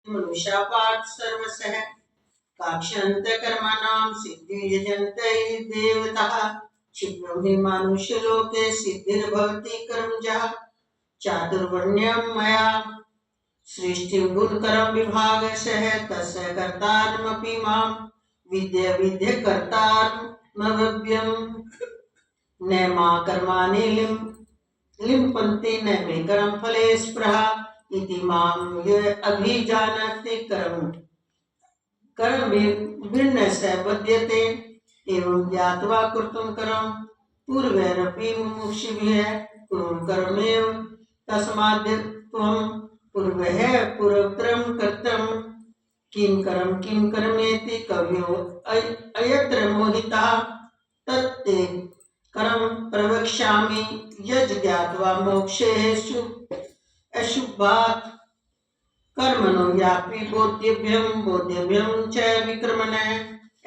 मनुष्या पार्थ सर्वसः काक्षन्त कर्मणां सिद्धि यजन्ते देवताः क्षिप्रं हि मानुष्यलोके सिद्धिर्भवति कर्मजः चातुर्वर्ण्यं मया सृष्टिं गुणकरं विभागशः तस्य कर्तारमपि मां विद्य कर्तारमव्ययम् न मा कर्माणि लिम्पन्ति न मे कर्म फले स्पृहा इति मां ये अभिजानति कर्म भिन्न स बध्यते एवं ज्ञात्वा कृतं कर्म पूर्वैरपि मुमुक्षुभिः कुरु कर्मेव तस्माद् त्वं पूर्वः पूर्वोत्तरं कर्तुं किं कर्मेति कवयो अयत्र मोहितः तत्ते कर्म प्रवक्ष्यामि यज् ज्ञात्वा मोक्षेषु अशुभात् कर्मणो यापि बोध्यव्यं च विक्रमणः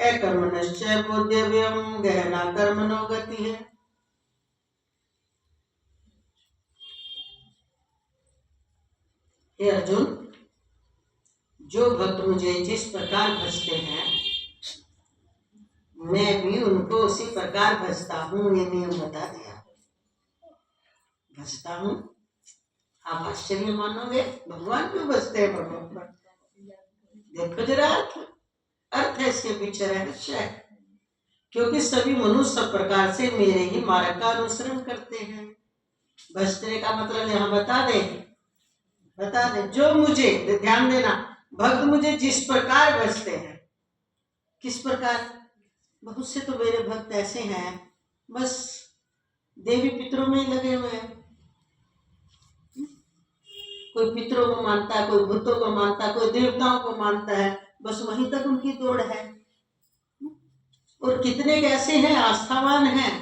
अकर्मणश्च बोध्यव्यं गहना कर्मणो गतिः। हे अर्जुन, जो भक्त मुझे जिस प्रकार भजते हैं मैं भी उनको उसी प्रकार भजता हूँ। ये नियम बता दिया। भजता हूँ। आप आश्चर्य मानोगे, भगवान क्यों भजते हैं? भगवान देखो जरा अर्थ है इसके पीछे रहस्य है। क्योंकि सभी मनुष्य सब प्रकार से मेरे ही मार्ग का अनुसरण करते हैं। भजने का मतलब यहाँ बता दे जो मुझे, ध्यान देना, भक्त मुझे जिस प्रकार भजते हैं। किस प्रकार? बहुत से तो मेरे भक्त ऐसे हैं बस देवी पितरों में लगे हुए हैं। कोई पितरों को मानता है, कोई भूतों को मानता है, कोई देवताओं को मानता है, बस वहीं तक उनकी दौड़ है। और कितने कैसे हैं आस्थावान हैं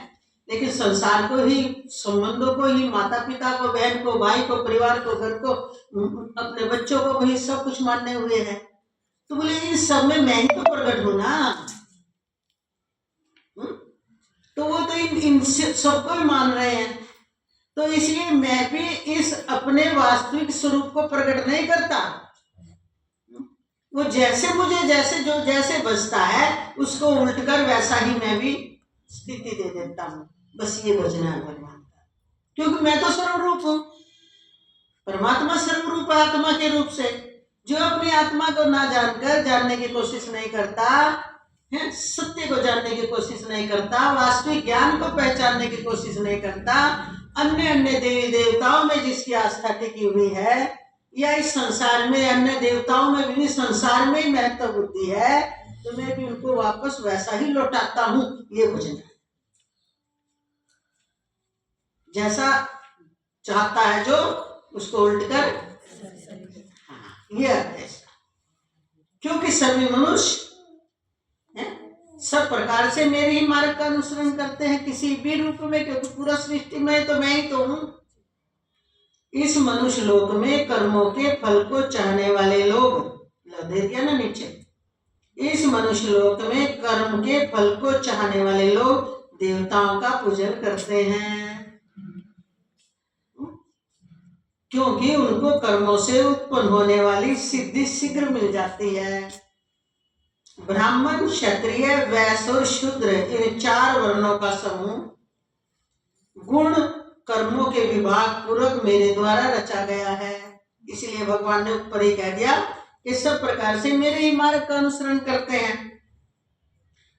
लेकिन संसार को ही, संबंधों को ही, माता पिता को, बहन को, भाई को, परिवार को, घर को, अपने बच्चों को वही सब कुछ मानने हुए हैं। तो बोले इन सब में मैं ही तो प्रकट हूं ना। तो वो तो इन सबको ही मान रहे हैं। तो इसलिए मैं भी इस अपने वास्तविक स्वरूप को प्रकट नहीं करता। वो जैसे मुझे जैसे बसता है उसको उल्टकर वैसा ही मैं भी स्थिति दे देता हूँ। बस ये भजना है भगवान का। क्योंकि मैं तो सर्वरूप हूँ। परमात्मा सर्वरूप आत्मा के रूप से। जो अपनी आत्मा को ना जानकर जानने की कोशिश नहीं करता है, सत्य को जानने की कोशिश नहीं करता, वास्तविक ज्ञान को पहचानने की कोशिश नहीं करता, अन्य देवी देवताओं में जिसकी आस्था टिकी हुई है या इस संसार में अन्य देवताओं में भी संसार में ही महत्व बुद्धि है, तो मैं भी उनको वापस वैसा ही लौटाता हूँ। ये भजन है। जैसा चाहता है जो उसको उल्ट कर, ये अर्थ है इसका। क्योंकि सभी मनुष्य सब प्रकार से मेरे ही मार्ग का अनुसरण करते हैं किसी भी रूप में, क्योंकि पूरा सृष्टि में तो मैं ही तो हूं। इस मनुष्य लोक में कर्मों के फल को चाहने वाले लोग, दे दिया ना नीचे, इस मनुष्य लोक में कर्म के फल को चाहने वाले लोग देवताओं का पूजन करते हैं, क्योंकि उनको कर्मों से उत्पन्न होने वाली सिद्धि शीघ्र मिल जाती है। ब्राह्मण, क्षत्रिय, वैश्य और शूद्र, इन 4 वर्णों का समूह गुण कर्मों के विभाग पूर्वक मेरे द्वारा रचा गया है। इसलिए भगवान ने ऊपर ही कह दिया कि सब प्रकार से मेरे ही मार्ग का अनुसरण करते हैं।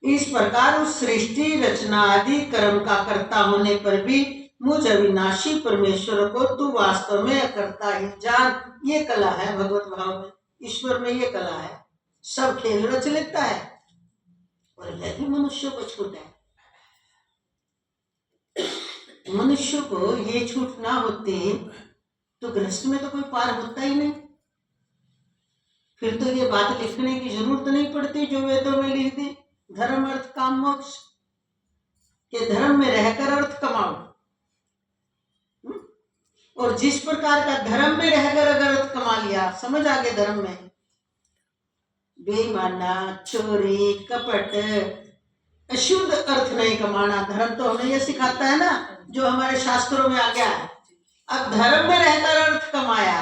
इस प्रकार उस सृष्टि रचना आदि कर्म का कर्ता होने पर भी मुझ अविनाशी परमेश्वर को तू वास्तव में अकर्ता ही जान। ये कला है भगवत भाव में, ईश्वर में ये कला है। सब खेल रच लेता है और वह भी मनुष्य को छूट है। मनुष्य को ये छूट ना होती तो गृहस्थ में तो कोई पार होता ही नहीं। फिर तो ये बात लिखने की जरूरत नहीं पड़ती जो वेदों में लिख दी, धर्म अर्थ काम मोक्ष, के धर्म में रहकर अर्थ कमाओ। और जिस प्रकार का धर्म में रहकर अगर अर्थ कमा लिया, समझ आगे धर्म में बेईमाना, चोरी, कपट, अशुद्ध अर्थ नहीं कमाना। धर्म तो हमें ये सिखाता है ना, जो हमारे शास्त्रों में आ गया है। अब धर्म में रहकर अर्थ कमाया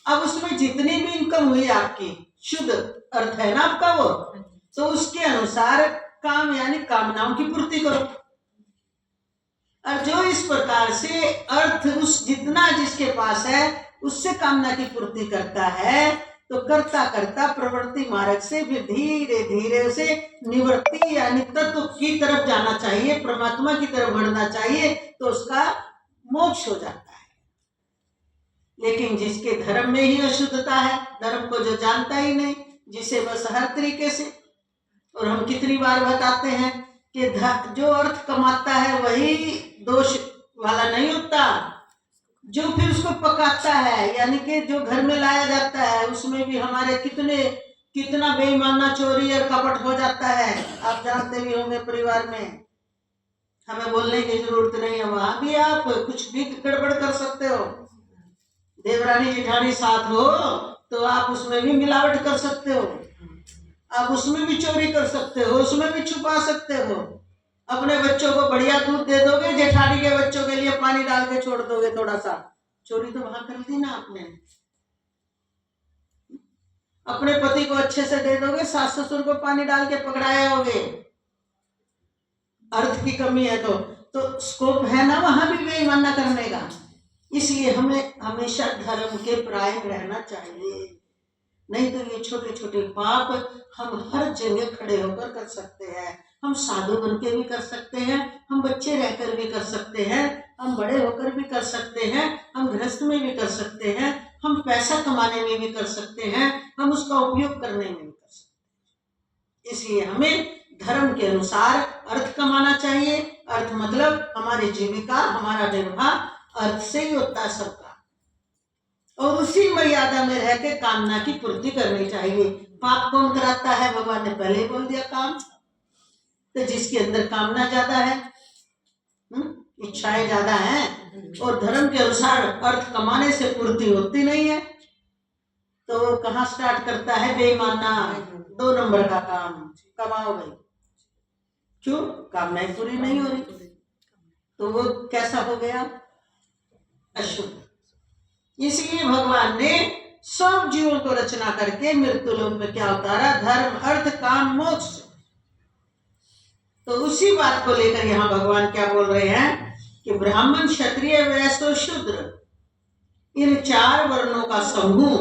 अब उसमें जितनी भी इनकम हुई आपकी, शुद्ध अर्थ है ना आपका वो, तो उसके अनुसार काम यानी कामनाओं की पूर्ति करो। और जो इस प्रकार से अर्थ उस जितना जिसके पास है उससे कामना की पूर्ति करता है, तो करता करता प्रवृत्ति मार्ग से फिर धीरे धीरे उसे निवृत्ति यानी तत्व की तरफ जाना चाहिए, परमात्मा की तरफ बढ़ना चाहिए, तो उसका मोक्ष हो जाता है। लेकिन जिसके धर्म में ही अशुद्धता है, धर्म को जो जानता ही नहीं, जिसे बस हर तरीके से, और हम कितनी बार बताते हैं कि जो अर्थ कमाता है वही दोष वाला नहीं होता, जो फिर उसको पकाता है, यानी कि जो घर में लाया जाता है उसमें भी हमारे कितना बेईमाना चोरी और कपट हो जाता है। आप जानते भी होंगे, परिवार में हमें बोलने की जरूरत नहीं है, वहां भी आप कुछ भी गड़बड़ कर सकते हो। देवरानी जेठानी साथ हो तो आप उसमें भी मिलावट कर सकते हो, आप उसमें भी चोरी कर सकते हो, उसमें भी छुपा सकते हो। अपने बच्चों को बढ़िया दूध दे दोगे, जेठानी के बच्चों के लिए पानी डाल के छोड़ दोगे थोड़ा सा, चोरी तो वहां कर दी ना आपने। अपने पति को अच्छे से दे दोगे, सास ससुर को पानी डाल के पकड़ाए होगे। अर्थ की कमी है तो स्कोप है ना वहां भी बेईमाना करने का। इसलिए हमें हमेशा धर्म के परायण रहना चाहिए, नहीं तो ये छोटे छोटे पाप हम हर जगह खड़े होकर कर सकते हैं। हम साधु बन के भी कर सकते हैं, हम बच्चे रहकर भी कर सकते हैं, हम बड़े होकर भी कर सकते हैं, हम गृहस्थ में भी कर सकते हैं, हम पैसा कमाने में भी कर सकते हैं, हम उसका उपयोग करने में भी कर सकते हैं। इसलिए हमें धर्म के अनुसार अर्थ कमाना चाहिए। अर्थ मतलब हमारी जीविका, हमारा निर्वाह अर्थ से ही होता है सबका, और उसी मर्यादा में रह के कामना की पूर्ति करनी चाहिए। पाप कौन कराता है? भगवान ने पहले ही बोल दिया, काम। तो जिसके अंदर कामना ज्यादा है, इच्छाएं ज्यादा हैं, और धर्म के अनुसार अर्थ कमाने से पूर्ति होती नहीं है, तो कहाँ स्टार्ट करता है? बेईमाना 2 नंबर का काम कमाओ भाई। क्यों? कामनाएं पूरी नहीं हो रही, तो वो कैसा हो गया? अशुद्ध। इसलिए भगवान ने सब जीवों को रचना करके मृत्यु लोक में क्या उतारा? धर्म, अर्थ, काम, मोक्ष। तो उसी बात को लेकर यहाँ भगवान क्या बोल रहे हैं कि ब्राह्मण, क्षत्रिय, वैश्य और शूद्र, इन 4 वर्णों का समूह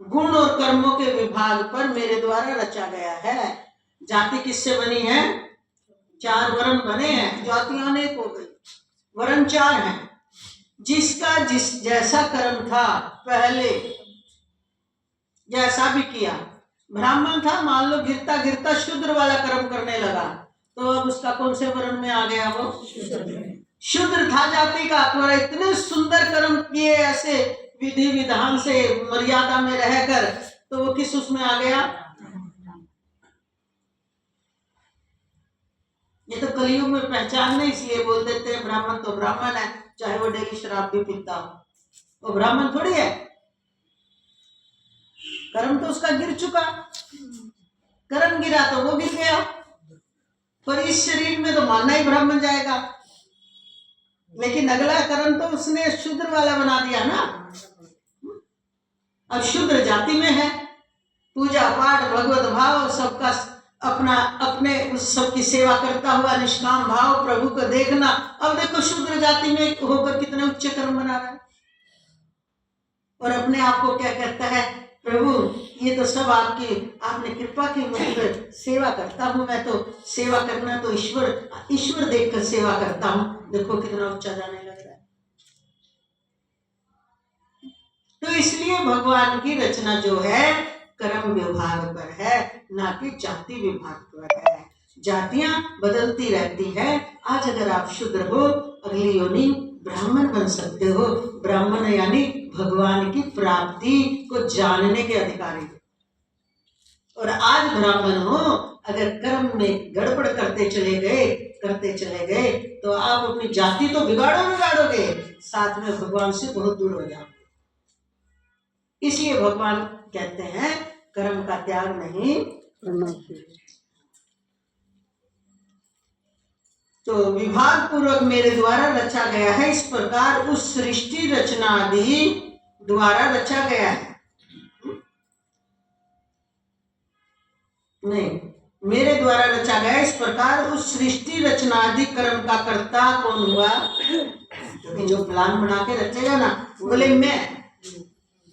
गुण और कर्मों के विभाग पर मेरे द्वारा रचा गया है। जाति किससे बनी है? 4 वर्ण बने हैं, जातियां अनेक हो गई, वर्ण 4 हैं। जिसका जैसा कर्म था पहले, जैसा भी किया, ब्राह्मण था, मान लो गिरता गिरता शूद्र वाला कर्म करने लगा, तो अब उसका कौन से वर्ण में आ गया? वो शूद्र था जाति का, तो इतने सुंदर कर्म किए ऐसे विधि विधान से मर्यादा में रहकर, तो वो किस उसमें आ गया? ये तो कलयुग में पहचान नहीं, इसलिए बोल देते हैं ब्राह्मण तो ब्राह्मण है, चाहे वो डेली शराब भी पीता हो, वो ब्राह्मण थोड़ी है। कर्म तो उसका गिर चुका, कर्म गिरा तो वो गिर गया, पर इस शरीर में तो मानना ही ब्राह्मण जाएगा, लेकिन अगला कर्म तो उसने शूद्र वाला बना दिया ना। अब शूद्र जाति में है, पूजा पाठ, भगवत भाव, सबका अपना अपने सबकी सेवा करता हुआ निष्काम भाव, प्रभु को देखना। अब देखो शूद्र जाति में होकर कितने उच्च कर्म बना रहा है, और अपने आप को क्या कहता है? प्रभु ये तो सब आपने कृपा की, मुझ पर सेवा करता हूँ मैं, तो सेवा करना तो ईश्वर देखकर सेवा करता हूँ। देखो कितना ऊंचा जाने लग रहा है। तो इसलिए भगवान की रचना जो है कर्म विभाग पर है, ना कि जाति विभाग पर है। जातियां बदलती रहती है। आज अगर आप शूद्र हो, अगली योनि ब्राह्मण बन सकते हो। ब्राह्मण यानी भगवान की प्राप्ति को जानने के अधिकारी। और आज ब्राह्मण हो, अगर कर्म में गड़बड़ करते चले गए तो आप अपनी जाति तो बिगाड़ोगे, साथ में भगवान से बहुत दूर हो जाओगे। इसलिए भगवान कहते हैं कर्म का त्याग नहीं करना चाहिए। तो विभाग पूर्वक मेरे द्वारा रचा गया है, इस प्रकार उस सृष्टि रचना आदि द्वारा रचा गया है। नहीं, मेरे द्वारा रचा गया। इस प्रकार उस सृष्टि रचनादि कर्म का कर्ता कौन हुआ? क्योंकि जो प्लान बना के रचेगा ना, बोले मैं,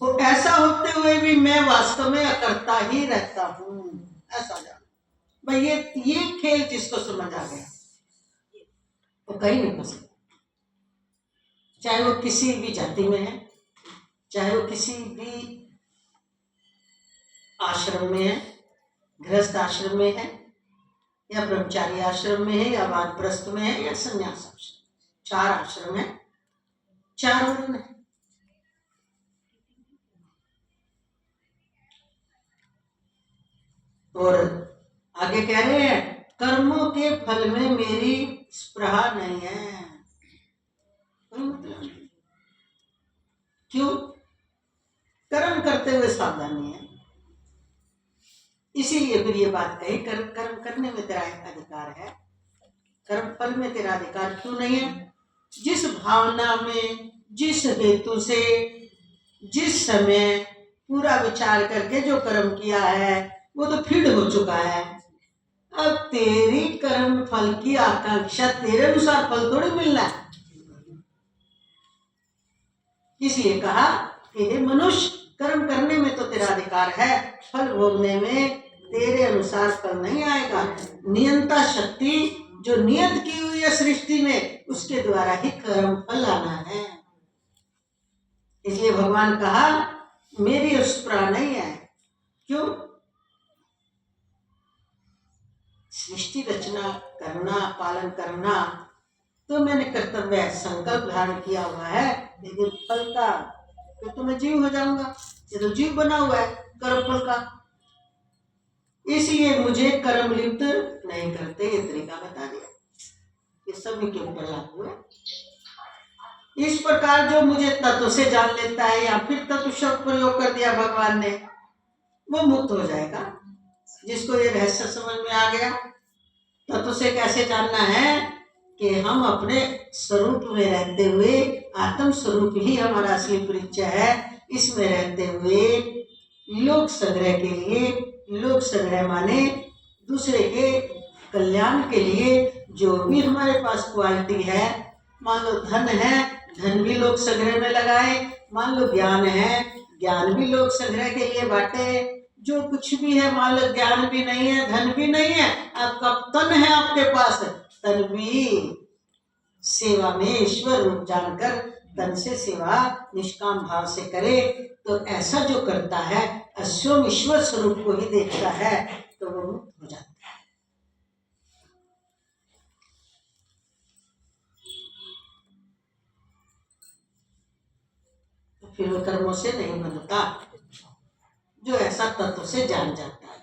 तो ऐसा होते हुए भी मैं वास्तव में अकर्ता ही रहता हूँ, ऐसा जान भाई। ये खेल जिसको समझ आ गया वो कहीं नहीं फंसे, चाहे वो किसी भी जाति में है, चाहे वो किसी भी आश्रम में है, गृहस्थ आश्रम में है या ब्रह्मचारी आश्रम में है या वानप्रस्थ में है या संन्यास आश्रम, 4 आश्रम है, 4 वर्ण है। और आगे कह रहे हैं कर्मों के फल में मेरी स्पृहा नहीं है, कोई मतलब नहीं। क्यों? कर्म करते हुए सावधानी है, इसीलिए फिर ये बात कही कर्म करने में तेरा अधिकार है, कर्म फल में तेरा अधिकार क्यों नहीं है? जिस भावना में, जिस हेतु से, जिस समय पूरा विचार करके जो कर्म किया है वो तो फीड हो चुका है। अब तेरी कर्म फल की आकांक्षा तेरे अनुसार फल थोड़ी मिलना है। इसलिए कहा कि हे मनुष्य, कर्म करने में तो तेरा अधिकार है, फल भोगने में तेरे अनुसार फल नहीं आएगा। नियंता शक्ति जो नियत की हुई है सृष्टि में, उसके द्वारा ही कर्म फल आना है। इसलिए भगवान कहा मेरी स्पृहा नहीं है। क्यों? सृष्टि रचना करना, पालन करना तो मैंने कर्तव्य संकल्प धारण किया हुआ है, लेकिन फल का तो मैं जीव हो जाऊंगा। ये तो जीव बना हुआ है कर्म फल का, इसलिए मुझे कर्म लिप्त नहीं करते। ये तरीका बता दिया, ये सभी के ऊपर लागू है। इस प्रकार जो मुझे तत्व से जान लेता है, या फिर तत्व शब्द प्रयोग कर दिया भगवान ने, वो मुक्त हो जाएगा। जिसको ये रहस्य समझ में आ गया, तत्व से कैसे जानना है कि हम अपने स्वरूप में रहते हुए, आत्म स्वरूप ही हमारा असली परिचय है, इसमें रहते हुए लोक संग्रह के लिए, लोक संग्रह माने दूसरे के कल्याण के लिए जो भी हमारे पास क्वालिटी है, मान लो धन है, धन भी लोक संग्रह में लगाए, मान लो ज्ञान है, ज्ञान भी लोक संग्रह के लिए बांटे, जो कुछ भी है, मान लो ज्ञान भी नहीं है, धन भी नहीं है, आपका तन है आपके पास, तन भी सेवा में ईश्वर रूप जानकर तन से सेवा निष्काम भाव से करे, तो ऐसा जो करता है स्वयं ईश्वर स्वरूप को ही देखता है, तो वो मुक्त हो जाता है। तो फिर वो कर्मों से नहीं बनता, जो ऐसा तत्व से जान जाता है,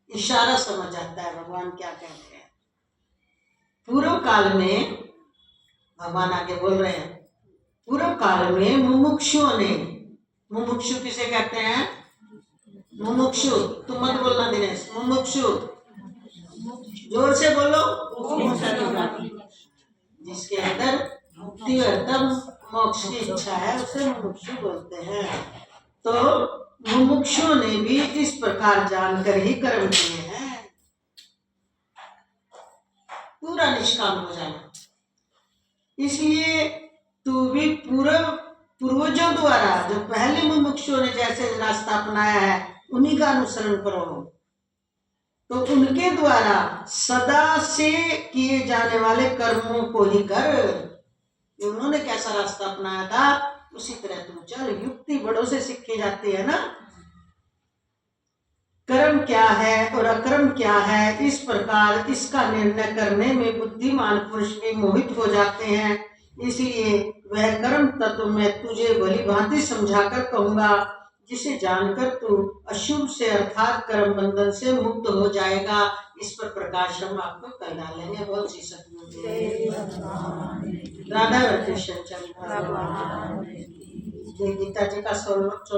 इशारा समझ जाता है भगवान क्या कह रहे हैं। पूर्व काल में भगवान आगे बोल रहे हैं, पूर्व काल में मुमुक्षुओं ने, मुमुक्षु किसे कहते हैं? मुमुक्षु, तुम मत बोलना दिनेश, मुमुक्षु जोर से बोलो। जिसके अंदर मुक्ति अर्थम मोक्ष की इच्छा है उसे मुमुक्षु बोलते हैं। तो मुमुक्षु ने भी इस प्रकार जानकर ही कर्म किए हैं, पूरा निष्काम हो जाना। इसलिए तू भी पूर्वजों द्वारा, जो पहले मुमुक्षुओं ने जैसे रास्ता अपनाया है, उन्हीं का अनुसरण करो। तो उनके द्वारा सदा से किए जाने वाले कर्मों को ही कर। उन्होंने कैसा रास्ता अपनाया था उसी तरह तुम चल। युक्ति बड़ों से सीखी जाती है ना, कर्म क्या है और अकर्म क्या है, इस प्रकार इसका निर्णय करने में बुद्धिमान पुरुष भी मोहित हो जाते हैं। इसलिए वह कर्म तत्व मैं तुझे भली भांति समझाकर कहूंगा, जिसे जानकर तू अशुभ से अर्थात कर्म बंधन से मुक्त हो जाएगा। इस पर प्रकाश हम आपको कल डालेंगे। बहुत सी सतगुरु राधा कृष्ण चंद्र, जय गीता जी का 16